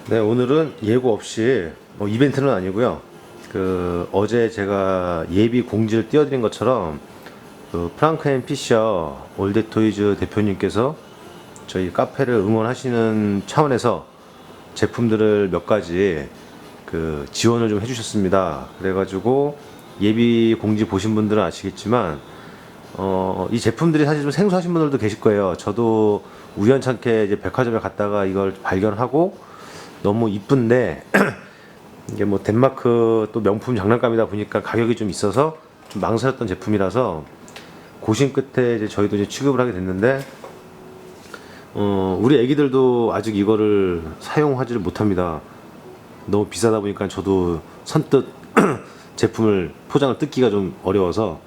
네, 오늘은 예고 없이 이벤트는 아니고요. 어제 제가 예비 공지를 띄워드린 것처럼 프랑크 앤 피셔 올댓토이즈 대표님께서 저희 카페를 응원하시는 차원에서 제품들을 몇 가지 지원을 좀 해주셨습니다. 그래가지고 예비 공지 보신 분들은 아시겠지만 이 제품들이 사실 좀 생소하신 분들도 계실 거예요. 저도 우연찮게 이제 백화점에 갔다가 이걸 발견하고 너무 이쁜데 이게 뭐 덴마크 또 명품 장난감이다 보니까 가격이 좀 있어서 좀 망설였던 제품이라서 고심 끝에 이제 저희도 이제 취급을 하게 됐는데 우리 애기들도 아직 이거를 사용하지를 못합니다. 너무 비싸다 보니까 저도 선뜻 제품을 포장을 뜯기가 좀 어려워서,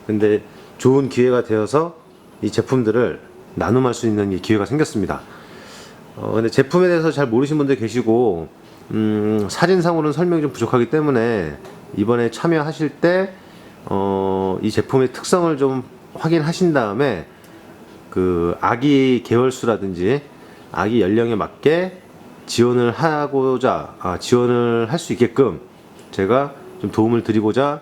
근데 좋은 기회가 되어서 이 제품들을 나눔할 수 있는 이 기회가 생겼습니다. 근데 제품에 대해서 잘 모르신 분들 계시고 사진상으로는 설명이 좀 부족하기 때문에 이번에 참여하실 때 이 제품의 특성을 좀 확인하신 다음에 아기 개월수라든지 아기 연령에 맞게 지원을 할 수 있게끔 제가 좀 도움을 드리고자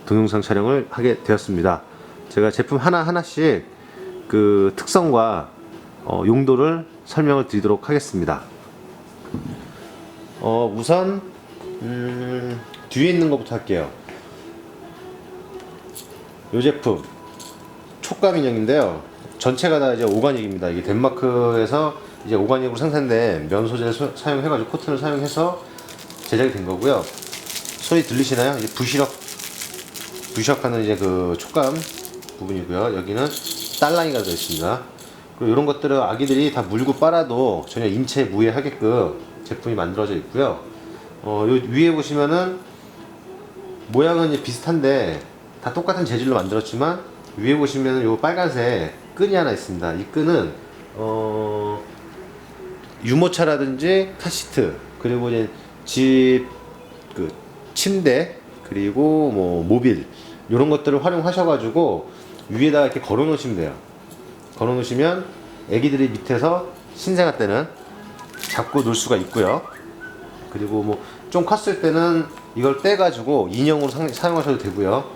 동영상 촬영을 하게 되었습니다. 제가 제품 하나하나씩 특성과 용도를 설명을 드리도록 하겠습니다. 우선 뒤에 있는 것부터 할게요. 이 제품 촉감 인형인데요. 전체가 다 이제 오가닉입니다. 이게 덴마크에서 이제 오가닉으로 생산된 면 소재를 사용해가지고 코튼을 사용해서 제작이 된 거고요. 소리 들리시나요? 이제 부시럭하는 이제 촉감 부분이고요. 여기는 딸랑이가 들어있습니다. 그리고 이런 것들은 아기들이 다 물고 빨아도 전혀 인체에 무해하게끔 제품이 만들어져 있고요. 요 위에 보시면은 모양은 이제 비슷한데 다 똑같은 재질로 만들었지만 위에 보시면은 요 빨간색 끈이 하나 있습니다. 이 끈은 유모차라든지 카시트, 그리고 이제 집 침대, 그리고 뭐 모빌 이런 것들을 활용하셔가지고 위에다가 이렇게 걸어 놓으시면 돼요. 걸어 놓으시면 애기들이 밑에서 신생아 때는 잡고 놀 수가 있고요. 그리고 뭐 좀 컸을 때는 이걸 떼가지고 인형으로 사용하셔도 되고요.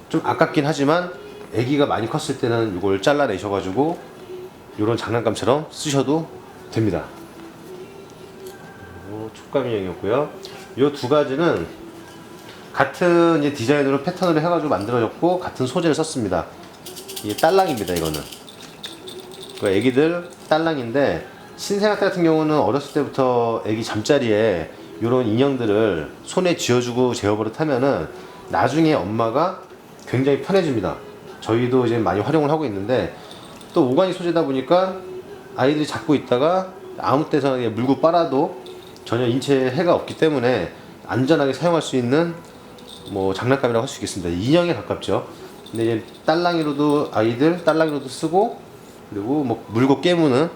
좀 아깝긴 하지만 애기가 많이 컸을 때는 이걸 잘라내셔가지고 이런 장난감처럼 쓰셔도 됩니다. 촉감 인형이었고요. 이 두 가지는 같은 이제 디자인으로 패턴으로 해가지고 만들어졌고 같은 소재를 썼습니다. 이게 딸랑입니다. 이거는 애기들 딸랑인데, 신생아 때 같은 경우는 어렸을 때부터 애기 잠자리에 이런 인형들을 손에 쥐어주고 제어버릇 하면은 나중에 엄마가 굉장히 편해집니다. 저희도 이제 많이 활용을 하고 있는데, 또 오가닉 소재다 보니까 아이들이 잡고 있다가 아무 때나 물고 빨아도 전혀 인체에 해가 없기 때문에 안전하게 사용할 수 있는 뭐 장난감이라고 할 수 있겠습니다. 인형에 가깝죠. 근데 이제 딸랑이로도 아이들 딸랑이로도 쓰고, 그리고 뭐 물고 깨무는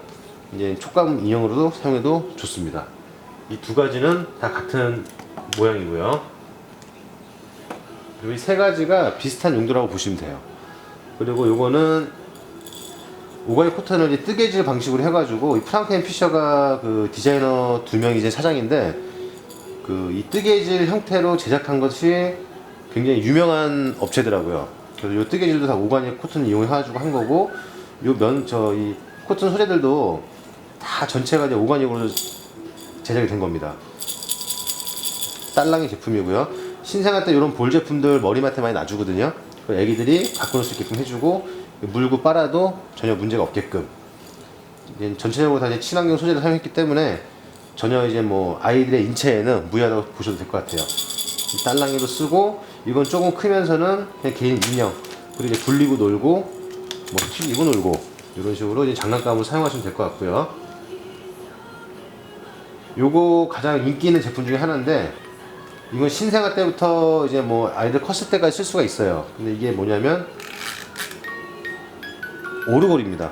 이제 촉감 인형으로도 사용해도 좋습니다. 이 두 가지는 다 같은 모양이고요. 그리고 이 세 가지가 비슷한 용도라고 보시면 돼요. 그리고 요거는 오가닉 코튼을 이제 뜨개질 방식으로 해가지고, 이 프랑크 앤 피셔가 디자이너 두 명이 이제 사장인데, 이 뜨개질 형태로 제작한 것이 굉장히 유명한 업체더라고요. 그래서 이 뜨개질도 다 오가닉 코튼 이용해가지고 한 거고, 이 코튼 소재들도 다 전체가 이제 오가닉으로 제작이 된 겁니다. 딸랑이 제품이고요. 신생아 때 이런 볼 제품들 머리맡에 많이 놔주거든요. 애기들이 갖고 놀 수 있게끔 해주고, 물고 빨아도 전혀 문제가 없게끔 전체적으로 다 이제 친환경 소재를 사용했기 때문에 전혀 이제 뭐 아이들의 인체에는 무해하다고 보셔도 될 것 같아요. 딸랑이로 쓰고, 이건 조금 크면서는 그냥 개인 인형, 그리고 이제 굴리고 놀고 뭐 튀기고 놀고 이런 식으로 이제 장난감으로 사용하시면 될 것 같고요. 요거 가장 인기 있는 제품 중에 하나인데, 이건 신생아 때부터 이제 뭐 아이들 컸을 때까지 쓸 수가 있어요. 근데 이게 뭐냐면 오르골입니다.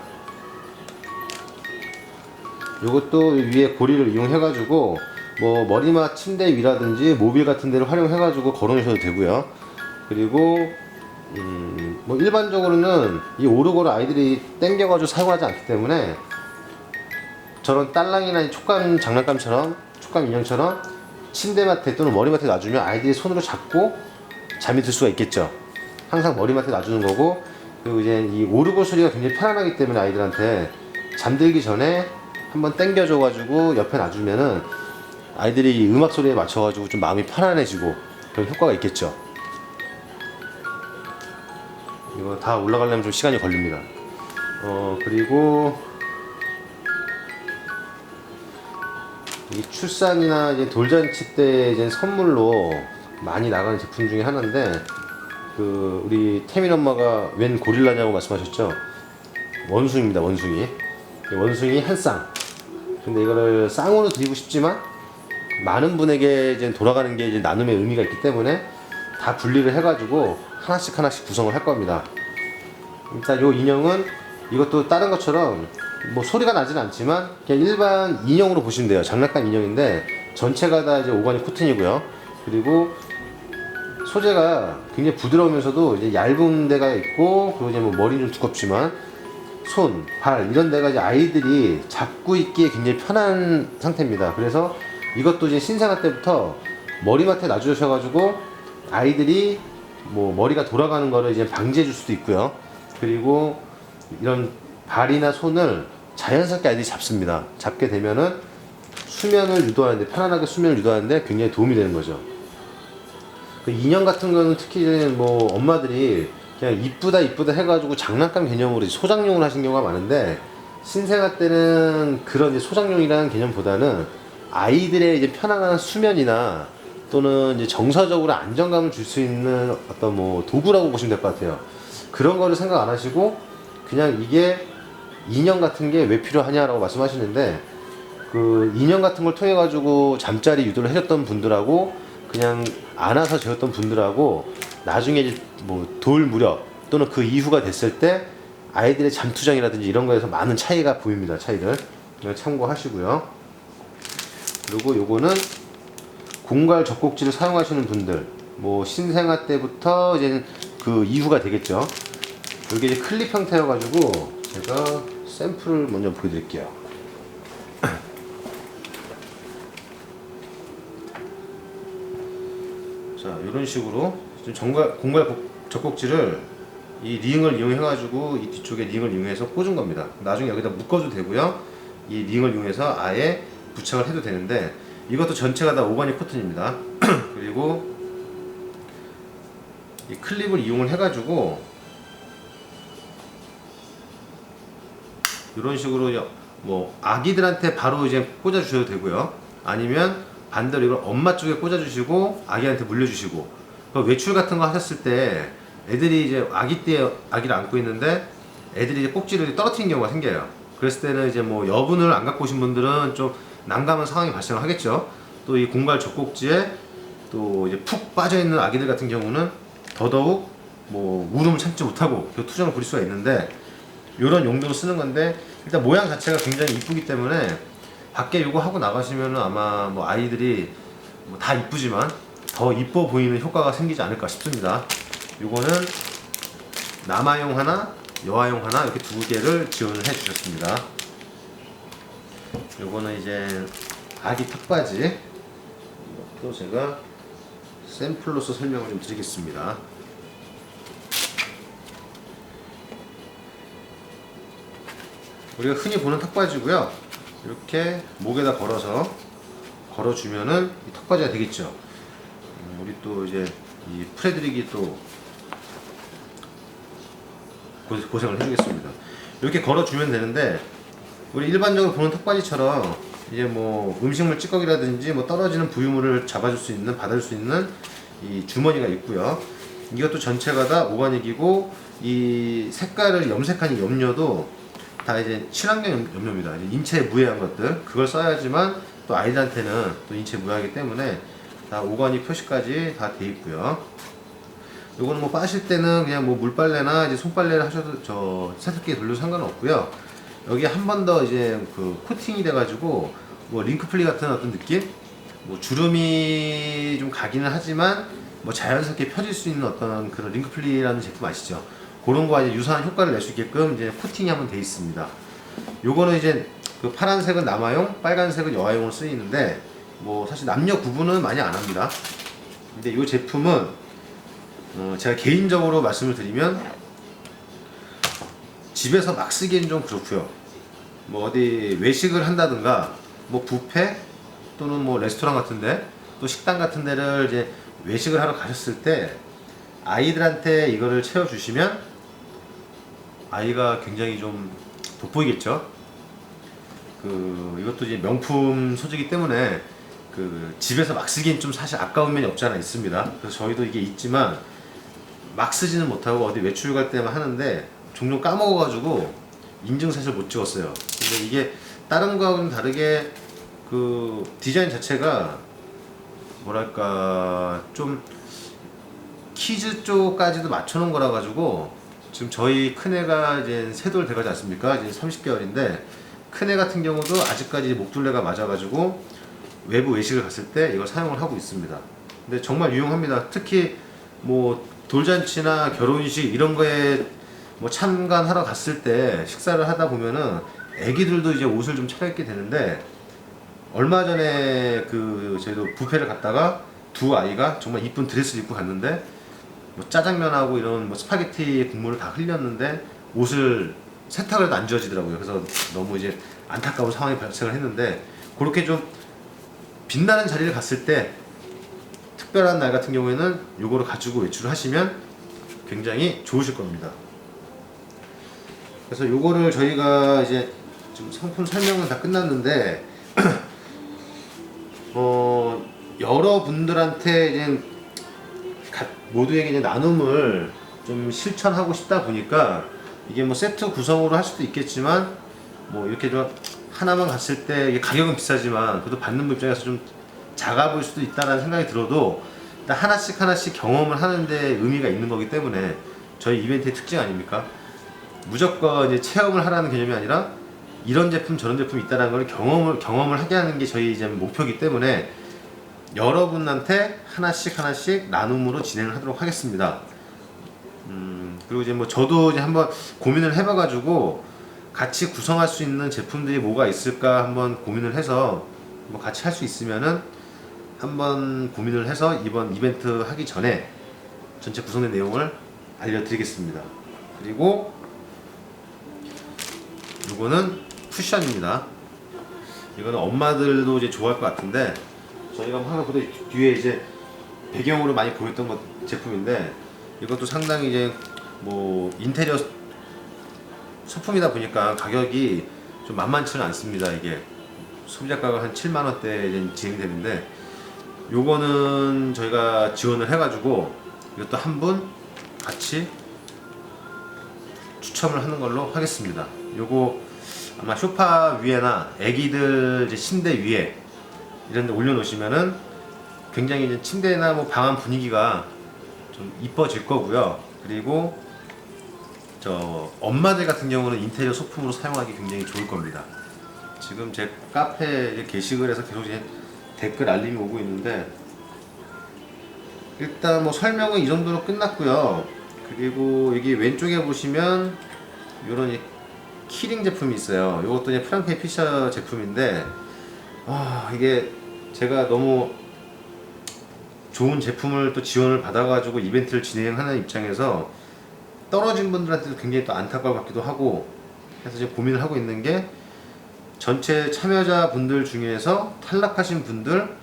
요것도 위에 고리를 이용해가지고 뭐 머리맡 침대 위라든지 모빌 같은 데를 활용해가지고 걸어놓으셔도 되고요. 그리고 뭐 일반적으로는 이 오르골을 아이들이 땡겨가지고 사용하지 않기 때문에 저런 딸랑이나 촉감 장난감처럼 촉감 인형처럼 침대맡에 또는 머리맡에 놔주면 아이들이 손으로 잡고 잠이 들 수가 있겠죠. 항상 머리맡에 놔주는 거고, 그리고 이제 이 오르골 소리가 굉장히 편안하기 때문에 아이들한테 잠들기 전에 한번 당겨줘 가지고 옆에 놔주면은 아이들이 이 음악 소리에 맞춰 가지고 좀 마음이 편안해지고 그런 효과가 있겠죠. 이거 다 올라가려면 좀 시간이 걸립니다. 그리고 이 출산이나 이제 돌잔치 때 이제 선물로 많이 나가는 제품 중에 하나인데, 그 우리 태민 엄마가 웬 고릴라냐고 말씀하셨죠. 원숭이입니다. 원숭이 한 쌍. 근데 이거를 쌍으로 드리고 싶지만 많은 분에게 이제 돌아가는 게 이제 나눔의 의미가 있기 때문에 다 분리를 해가지고 하나씩 구성을 할 겁니다. 일단 요 인형은 이것도 다른 것처럼 뭐 소리가 나진 않지만 그냥 일반 인형으로 보시면 돼요. 장난감 인형인데 전체가 다 이제 오가닉 코튼이고요. 그리고 소재가 굉장히 부드러우면서도 이제 얇은 데가 있고, 그리고 이제 뭐 머리는 좀 두껍지만 손, 발 이런 데가 이제 아이들이 잡고 있기에 굉장히 편한 상태입니다. 그래서 이것도 이제 신생아 때부터 머리맡에 놔주셔가지고 아이들이 뭐 머리가 돌아가는 거를 이제 방지해 줄 수도 있고요. 그리고 이런 발이나 손을 자연스럽게 아이들이 잡습니다. 잡게 되면은 수면을 유도하는데, 편안하게 수면을 유도하는데 굉장히 도움이 되는 거죠. 그 인형 같은 거는 특히 뭐 엄마들이 그냥 이쁘다 해가지고 장난감 개념으로 소장용을 하신 경우가 많은데, 신생아 때는 그런 이제 소장용이라는 개념보다는 아이들의 이제 편안한 수면이나 또는 이제 정서적으로 안정감을 줄 수 있는 어떤 뭐 도구라고 보시면 될 것 같아요. 그런 거를 생각 안 하시고 그냥 이게 인형 같은 게 왜 필요하냐라고 말씀하시는데, 그 인형 같은 걸 통해 가지고 잠자리 유도를 해줬던 분들하고 그냥 안아서 재웠던 분들하고 나중에 이제 뭐 돌 무렵 또는 그 이후가 됐을 때 아이들의 잠투정이라든지 이런 거에서 많은 차이가 보입니다. 차이를 참고하시고요. 그리고 요거는 공갈 젖꼭지를 사용하시는 분들, 뭐 신생아 때부터 이제 그 이후가 되겠죠. 이게 이제 클립 형태여 가지고 제가 샘플을 먼저 보여드릴게요. 자, 이런 식으로 공갈 젖꼭지를 이 링을 이용해 가지고 이 뒤쪽에 링을 이용해서 꽂은 겁니다. 나중에 여기다 묶어도 되고요. 이 링을 이용해서 아예 부착을 해도 되는데, 이것도 전체가 다 오가닉 코튼입니다. 그리고 이 클립을 이용을 해가지고 이런 식으로 뭐 아기들한테 바로 이제 꽂아 주셔도 되고요. 아니면 반대로 이걸 엄마 쪽에 꽂아 주시고 아기한테 물려 주시고, 외출 같은 거 하셨을 때 애들이 이제 아기 때 아기를 안고 있는데 애들이 이제 꼭지를 떨어뜨리는 경우가 생겨요. 그랬을 때는 이제 뭐 여분을 안 갖고 오신 분들은 좀 난감한 상황이 발생을 하겠죠. 또 이 공갈 젖꼭지에 또 이제 푹 빠져 있는 아기들 같은 경우는 더더욱 뭐 울음을 참지 못하고 투정을 부릴 수가 있는데, 이런 용도로 쓰는 건데, 일단 모양 자체가 굉장히 이쁘기 때문에 밖에 이거 하고 나가시면은 아마 뭐 아이들이 뭐 다 이쁘지만 더 이뻐 보이는 효과가 생기지 않을까 싶습니다. 요거는 남아용 하나, 여아용 하나 이렇게 두 개를 지원을 해 주셨습니다. 요거는 이제 아기 턱바지, 또 제가 샘플로서 설명을 좀 드리겠습니다. 우리가 흔히 보는 턱바지고요. 이렇게 목에다 걸어주면은 이 턱바지가 되겠죠. 우리 또 이제 이 프레드릭이 또 고생을 해주겠습니다. 이렇게 걸어주면 되는데, 우리 일반적으로 보는 턱바지처럼 이제 뭐 음식물 찌꺼기라든지 뭐 떨어지는 부유물을 잡아줄 수 있는, 받아줄 수 있는 이 주머니가 있고요. 이것도 전체가 다 오가닉이고, 이 색깔을 염색한 이 염료도 다 이제 친환경 염료입니다. 이제 인체에 무해한 것들, 그걸 써야지만 또 아이들한테는 또 인체에 무해하기 때문에 다 오가닉 표시까지 다 돼 있고요. 요거는 뭐 빠실 때는 그냥 뭐 물빨래나 이제 손빨래를 하셔도 저 세탁기에 돌려도 상관없고요. 여기 한 번 더 이제 그 코팅이 돼가지고 뭐 링크플리 같은 어떤 느낌? 뭐 주름이 좀 가기는 하지만 뭐 자연스럽게 펴질 수 있는 어떤 그런 링크플리라는 제품 아시죠? 그런 거와 이제 유사한 효과를 낼 수 있게끔 이제 코팅이 한번 돼 있습니다. 요거는 이제 그 파란색은 남아용, 빨간색은 여아용으로 쓰이는데, 뭐 사실 남녀 구분은 많이 안 합니다. 근데 이 제품은 제가 개인적으로 말씀을 드리면 집에서 막 쓰기엔 좀 그렇고요. 뭐 어디 외식을 한다든가 뭐 뷔페 또는 뭐 레스토랑 같은데 또 식당 같은 데를 이제 외식을 하러 가셨을 때 아이들한테 이거를 채워주시면 아이가 굉장히 좀 돋보이겠죠. 이것도 이제 명품 소재이기 때문에 집에서 막 쓰기엔 좀 사실 아까운 면이 없지 않아 있습니다. 그래서 저희도 이게 있지만 막 쓰지는 못하고 어디 외출 갈 때만 하는데 종종 까먹어가지고 인증샷을 못 찍었어요. 근데 이게 다른 거하고는 다르게 디자인 자체가 뭐랄까 좀 키즈 쪽까지도 맞춰놓은 거라 가지고 지금 저희 큰애가 이제 3돌 돼가지 않습니까? 이제 30개월인데 큰애 같은 경우도 아직까지 목둘레가 맞아가지고 외부 외식을 갔을 때 이걸 사용을 하고 있습니다. 근데 정말 유용합니다. 특히 뭐 돌잔치나 결혼식 이런 거에 뭐 참관하러 갔을 때 식사를 하다 보면은 애기들도 이제 옷을 좀 차려입게 되는데 얼마 전에 저희도 뷔페를 갔다가 두 아이가 정말 이쁜 드레스를 입고 갔는데 뭐 짜장면하고 이런 뭐 스파게티 국물을 다 흘렸는데 옷을 세탁을 해도 안 지워지더라고요. 그래서 너무 이제 안타까운 상황이 발생을 했는데 그렇게 좀 빛나는 자리를 갔을 때 특별한 날 같은 경우에는 요거를 가지고 외출을 하시면 굉장히 좋으실 겁니다. 그래서 요거를 저희가 이제 지금 상품 설명은 다 끝났는데 여러분들한테 이제 모두에게 이제 나눔을 좀 실천하고 싶다 보니까 이게 뭐 세트 구성으로 할 수도 있겠지만 뭐 이렇게 좀 하나만 갔을 때 이게 가격은 비싸지만 그래도 받는 분 입장에서 좀 작아 보일 수도 있다라는 생각이 들어도 일단 하나씩 경험을 하는데 의미가 있는 거기 때문에 저희 이벤트의 특징 아닙니까? 무조건 이제 체험을 하라는 개념이 아니라 이런 제품 저런 제품이 있다는 걸 경험을 하게 하는 게 저희 이제 목표이기 때문에 여러분한테 하나씩 나눔으로 진행을 하도록 하겠습니다. 그리고 이제 뭐 저도 이제 한번 고민을 해봐가지고 같이 구성할 수 있는 제품들이 뭐가 있을까 한번 고민을 해서 뭐 같이 할 수 있으면은 한번 고민을 해서 이번 이벤트 하기 전에 전체 구성된 내용을 알려드리겠습니다. 그리고 이거는 쿠션입니다. 이거는 엄마들도 이제 좋아할 것 같은데 저희가 항상 보다 뒤에 이제 배경으로 많이 보였던 제품인데 이것도 상당히 이제 뭐 인테리어 소품이다 보니까 가격이 좀 만만치는 않습니다. 이게 소비자가가 한 7만원대 이제 진행되는데 요거는 저희가 지원을 해가지고 이것도 한 분 같이 추첨을 하는 걸로 하겠습니다. 요거 아마 소파 위에나 애기들 이제 침대 위에 이런 데 올려놓으시면은 굉장히 이제 침대나 뭐 방안 분위기가 좀 이뻐질 거고요. 그리고 엄마들 같은 경우는 인테리어 소품으로 사용하기 굉장히 좋을 겁니다. 지금 제 카페에 게시글에서 계속 이제 댓글 알림이 오고 있는데 일단 뭐 설명은 이 정도로 끝났고요. 그리고 여기 왼쪽에 보시면 이런 키링 제품이 있어요. 이것도 이제 프랑크앤 피셔 제품인데 이게 제가 너무 좋은 제품을 또 지원을 받아가지고 이벤트를 진행하는 입장에서 떨어진 분들한테도 굉장히 또 안타까울 것 같기도 하고 해서 지금 고민을 하고 있는 게 전체 참여자 분들 중에서 탈락하신 분들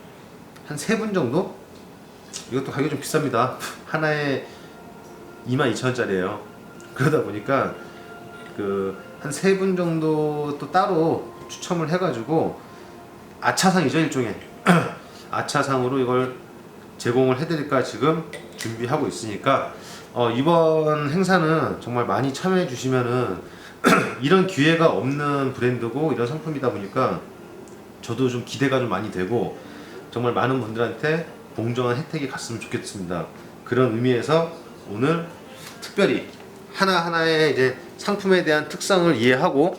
한 3분 정도? 이것도 가격이 좀 비쌉니다. 하나에 22,000원짜리예요. 그러다 보니까 한 3분 정도 또 따로 추첨을 해가지고 아차상이죠, 일종의 아차상으로 이걸 제공을 해드릴까 지금 준비하고 있으니까 이번 행사는 정말 많이 참여해 주시면은 이런 기회가 없는 브랜드고 이런 상품이다 보니까 저도 좀 기대가 좀 많이 되고 정말 많은 분들한테 공정한 혜택이 갔으면 좋겠습니다. 그런 의미에서 오늘 특별히 하나하나의 이제 상품에 대한 특성을 이해하고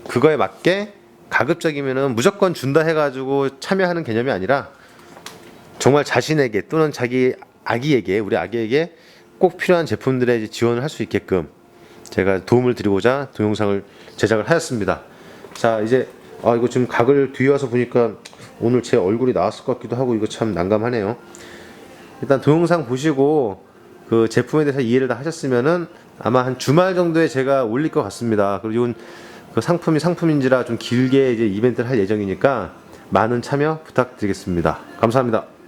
그거에 맞게 가급적이면은 무조건 준다 해가지고 참여하는 개념이 아니라 정말 자신에게 또는 자기 아기에게 우리 아기에게 꼭 필요한 제품들에 지원을 할 수 있게끔 제가 도움을 드리고자 동영상을 제작을 하였습니다. 자 이제 이거 지금 각을 뒤에 와서 보니까 오늘 제 얼굴이 나왔을 것 같기도 하고 이거 참 난감하네요. 일단 동영상 보시고 그 제품에 대해서 이해를 다 하셨으면은 아마 한 주말 정도에 제가 올릴 것 같습니다. 그리고 이건 그 상품이 상품인지라 좀 길게 이제 이벤트를 할 예정이니까 많은 참여 부탁드리겠습니다. 감사합니다.